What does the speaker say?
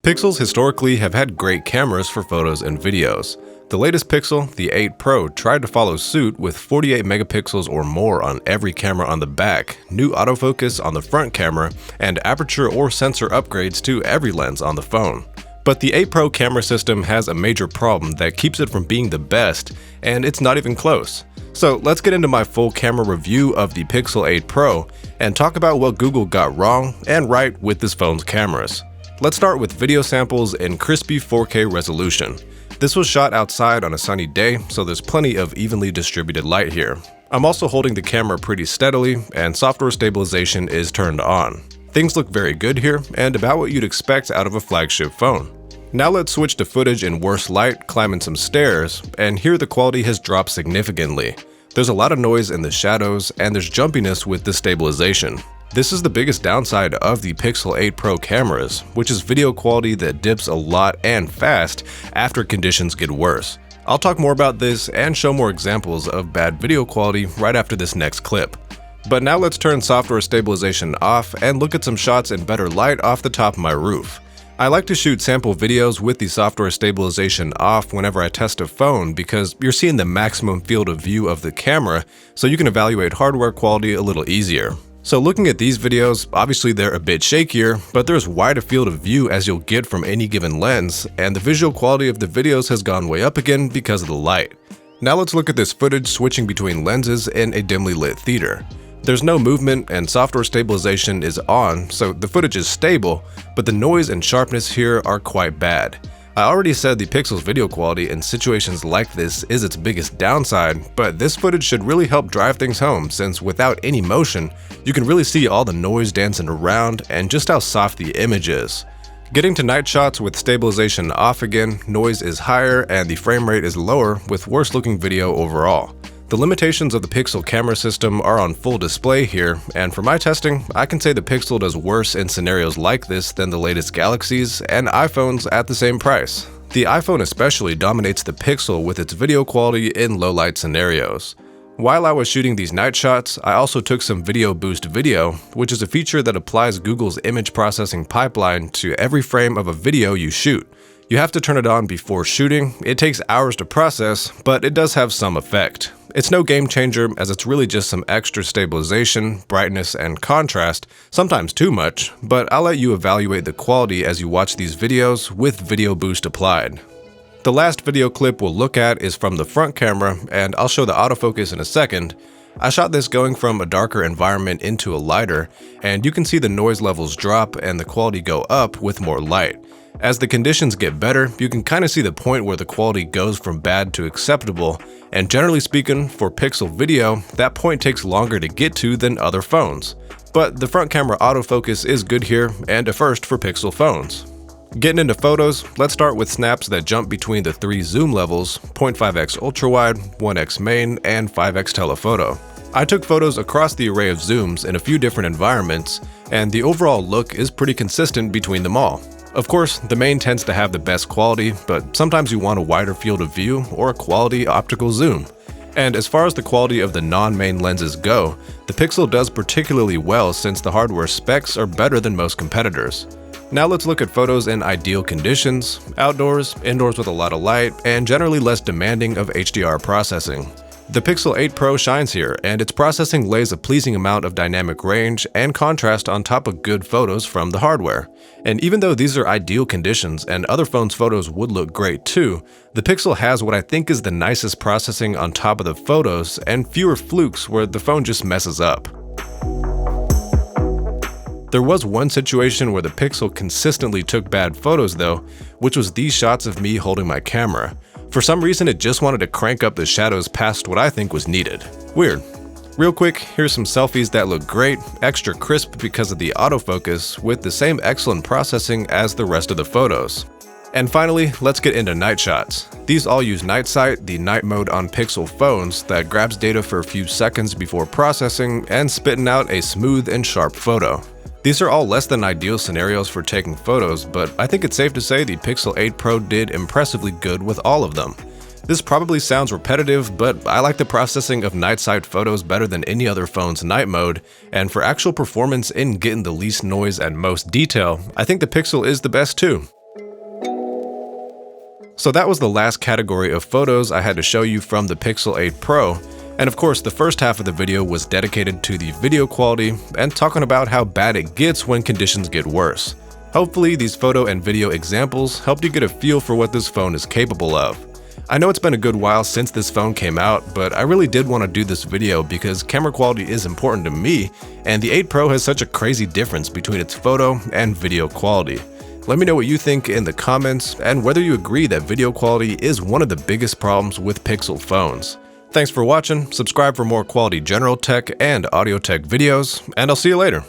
Pixels historically have had great cameras for photos and videos. The latest Pixel, the 8 Pro, tried to follow suit with 48 megapixels or more on every camera on the back, new autofocus on the front camera, and aperture or sensor upgrades to every lens on the phone. But the 8 Pro camera system has a major problem that keeps it from being the best, and it's not even close. So let's get into my full camera review of the Pixel 8 Pro and talk about what Google got wrong and right with this phone's cameras. Let's start with video samples in crispy 4K resolution. This was shot outside on a sunny day, so there's plenty of evenly distributed light here. I'm also holding the camera pretty steadily, and software stabilization is turned on. Things look very good here, and about what you'd expect out of a flagship phone. Now let's switch to footage in worse light, climbing some stairs, and here the quality has dropped significantly. There's a lot of noise in the shadows, and there's jumpiness with the stabilization. This is the biggest downside of the Pixel 8 Pro cameras, which is video quality that dips a lot and fast after conditions get worse. I'll talk more about this and show more examples of bad video quality right after this next clip. But now let's turn software stabilization off and look at some shots in better light off the top of my roof. I like to shoot sample videos with the software stabilization off whenever I test a phone because you're seeing the maximum field of view of the camera, so you can evaluate hardware quality a little easier. So looking at these videos, obviously they're a bit shakier, but there's wide a field of view as you'll get from any given lens, and the visual quality of the videos has gone way up again because of the light. Now let's look at this footage switching between lenses in a dimly lit theater. There's no movement and software stabilization is on, so the footage is stable, but the noise and sharpness here are quite bad. I already said the Pixel's video quality in situations like this is its biggest downside, but this footage should really help drive things home since without any motion, you can really see all the noise dancing around and just how soft the image is. Getting to night shots with stabilization off again, noise is higher and the frame rate is lower with worse looking video overall. The limitations of the Pixel camera system are on full display here, and for my testing, I can say the Pixel does worse in scenarios like this than the latest Galaxies and iPhones at the same price. The iPhone especially dominates the Pixel with its video quality in low light scenarios. While I was shooting these night shots, I also took some Video Boost video, which is a feature that applies Google's image processing pipeline to every frame of a video you shoot. You have to turn it on before shooting. It takes hours to process, but it does have some effect. It's no game changer as it's really just some extra stabilization, brightness, and contrast, sometimes too much, but I'll let you evaluate the quality as you watch these videos with Video Boost applied. The last video clip we'll look at is from the front camera, and I'll show the autofocus in a second. I shot this going from a darker environment into a lighter, and you can see the noise levels drop and the quality go up with more light. As the conditions get better, you can kind of see the point where the quality goes from bad to acceptable, and generally speaking, for Pixel video, that point takes longer to get to than other phones. But the front camera autofocus is good here, and a first for Pixel phones. Getting into photos, let's start with snaps that jump between the 3 zoom levels, 0.5x ultrawide, 1x main, and 5x telephoto. I took photos across the array of zooms in a few different environments, and the overall look is pretty consistent between them all. Of course, the main tends to have the best quality, but sometimes you want a wider field of view or a quality optical zoom. And as far as the quality of the non-main lenses go, the Pixel does particularly well since the hardware specs are better than most competitors. Now let's look at photos in ideal conditions, outdoors, indoors with a lot of light, and generally less demanding of HDR processing. The Pixel 8 Pro shines here, and its processing lays a pleasing amount of dynamic range and contrast on top of good photos from the hardware. And even though these are ideal conditions and other phones' photos would look great too, the Pixel has what I think is the nicest processing on top of the photos and fewer flukes where the phone just messes up. There was one situation where the Pixel consistently took bad photos though, which was these shots of me holding my camera. For some reason, it just wanted to crank up the shadows past what I think was needed. Weird. Real quick, here's some selfies that look great, extra crisp because of the autofocus, with the same excellent processing as the rest of the photos. And finally, let's get into night shots. These all use Night Sight, the night mode on Pixel phones that grabs data for a few seconds before processing and spitting out a smooth and sharp photo. These are all less than ideal scenarios for taking photos, but I think it's safe to say the Pixel 8 Pro did impressively good with all of them. This probably sounds repetitive, but I like the processing of night sight photos better than any other phone's night mode, and for actual performance in getting the least noise and most detail, I think the Pixel is the best too. So that was the last category of photos I had to show you from the Pixel 8 Pro. And of course, the first half of the video was dedicated to the video quality and talking about how bad it gets when conditions get worse. Hopefully, these photo and video examples helped you get a feel for what this phone is capable of. I know it's been a good while since this phone came out, but I really did want to do this video because camera quality is important to me, and the 8 Pro has such a crazy difference between its photo and video quality. Let me know what you think in the comments and whether you agree that video quality is one of the biggest problems with Pixel phones. Thanks for watching, subscribe for more quality general tech and audio tech videos, and I'll see you later.